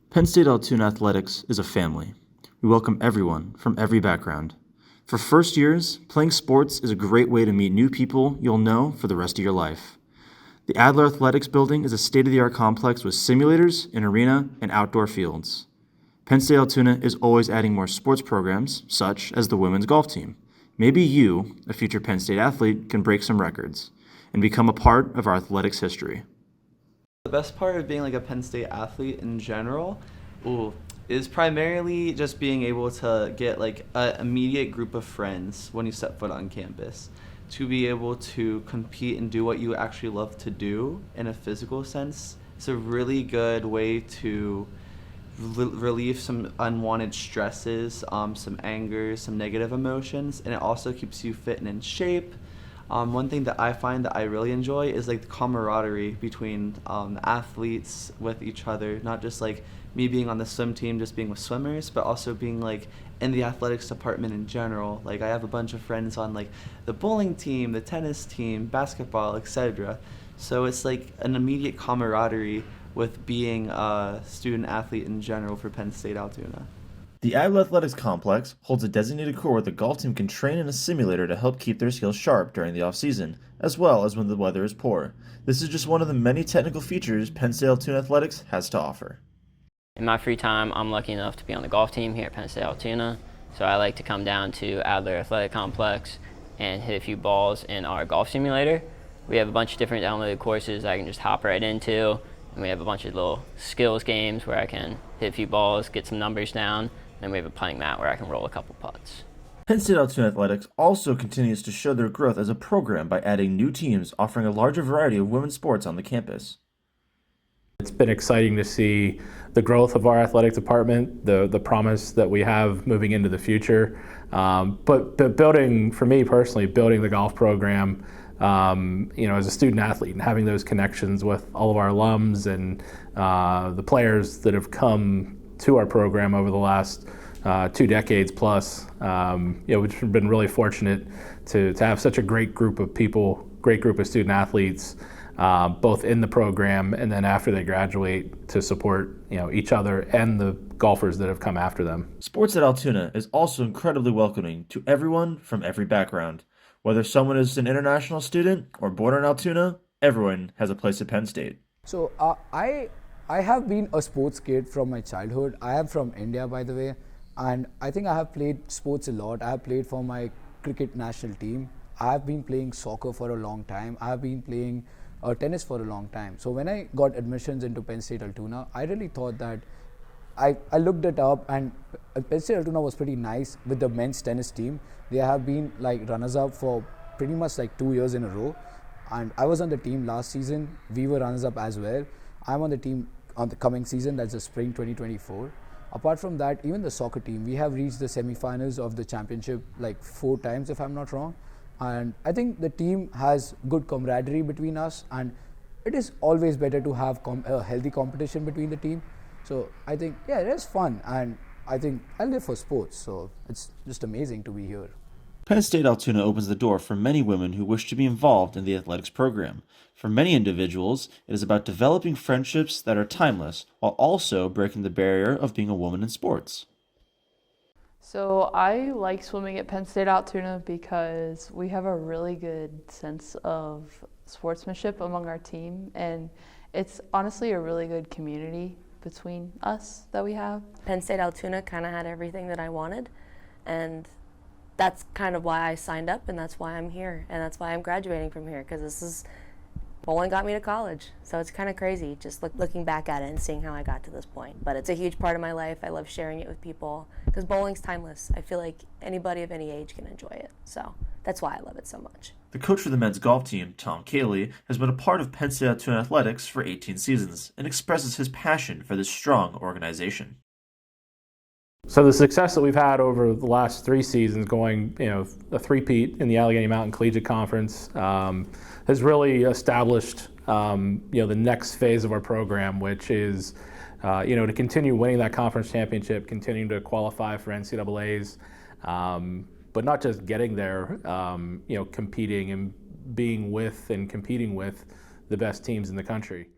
Penn State Altoona Athletics is a family. We welcome everyone from every background. For first years, playing sports is a great way to meet new people you'll know for the rest of your life. The Adler Athletics Building is a state-of-the-art complex with simulators, an arena, and outdoor fields. Penn State Altoona is always adding more sports programs, such as the women's golf team. Maybe you, a future Penn State athlete, can break some records and become a part of our athletics history. The best part of being like a Penn State athlete in general is primarily just being able to get like an immediate group of friends when you set foot on campus. To be able to compete and do what you actually love to do in a physical sense, it's a really good way to relieve some unwanted stresses, some anger, some negative emotions, and it also keeps you fit and in shape. One thing that I find that I really enjoy is like the camaraderie between athletes with each other, not just like me being on the swim team, just being with swimmers, but also being like in the athletics department in general. Like I have a bunch of friends on like the bowling team, the tennis team, basketball, etc. So it's like an immediate camaraderie with being a student athlete in general for Penn State Altoona. The Adler Athletics Complex holds a designated court where the golf team can train in a simulator to help keep their skills sharp during the off-season, as well as when the weather is poor. This is just one of the many technical features Penn State Altoona Athletics has to offer. In my free time, I'm lucky enough to be on the golf team here at Penn State Altoona, so I like to come down to Adler Athletic Complex and hit a few balls in our golf simulator. We have a bunch of different downloaded courses I can just hop right into, and we have a bunch of little skills games where I can hit a few balls, get some numbers down, and we have a putting mat where I can roll a couple putts. Penn State Altoona Athletics also continues to show their growth as a program by adding new teams offering a larger variety of women's sports on the campus. It's been exciting to see the growth of our athletic department, the promise that we have moving into the future. But building, for me personally, building the golf program, as a student athlete and having those connections with all of our alums and the players that have come to our program over the last 2 decades plus. We've been really fortunate to have such a great group of people, great group of student athletes, both in the program and then after they graduate to support each other and the golfers that have come after them. Sports at Altoona is also incredibly welcoming to everyone from every background. Whether someone is an international student or born in Altoona, everyone has a place at Penn State. So I have been a sports kid from my childhood. I am from India, by the way, and I think I have played sports a lot. I have played for my cricket national team. I have been playing soccer for a long time. I have been playing tennis for a long time. So when I got admissions into Penn State Altoona, I really thought that I looked it up, and Penn State Altoona was pretty nice with the men's tennis team. They have been like runners-up for pretty much like 2 years in a row, and I was on the team last season. We were runners-up as well. I'm on the team on the coming season, that's the spring 2024. Apart from that, even the soccer team, we have reached the semi-finals of the championship like 4 times if I'm not wrong. And I think the team has good camaraderie between us, and it is always better to have a healthy competition between the team. So I think, yeah, it is fun, and I think I live for sports, so it's just amazing to be here. Penn State Altoona opens the door for many women who wish to be involved in the athletics program. For many individuals, it is about developing friendships that are timeless while also breaking the barrier of being a woman in sports. So I like swimming at Penn State Altoona because we have a really good sense of sportsmanship among our team, and it's honestly a really good community between us that we have. Penn State Altoona kind of had everything that I wanted, and that's kind of why I signed up, and that's why I'm here, and that's why I'm graduating from here, because bowling got me to college. So it's kind of crazy just looking back at it and seeing how I got to this point. But it's a huge part of my life. I love sharing it with people because bowling's timeless. I feel like anybody of any age can enjoy it. So that's why I love it so much. The coach for the men's golf team, Tom Cayley, has been a part of Penn State Altoona athletics for 18 seasons and expresses his passion for this strong organization. So the success that we've had over the last 3 seasons, going a three-peat in the Allegheny Mountain Collegiate Conference, has really established the next phase of our program, which is to continue winning that conference championship, continuing to qualify for NCAA's, but not just getting there, competing and being with and competing with the best teams in the country.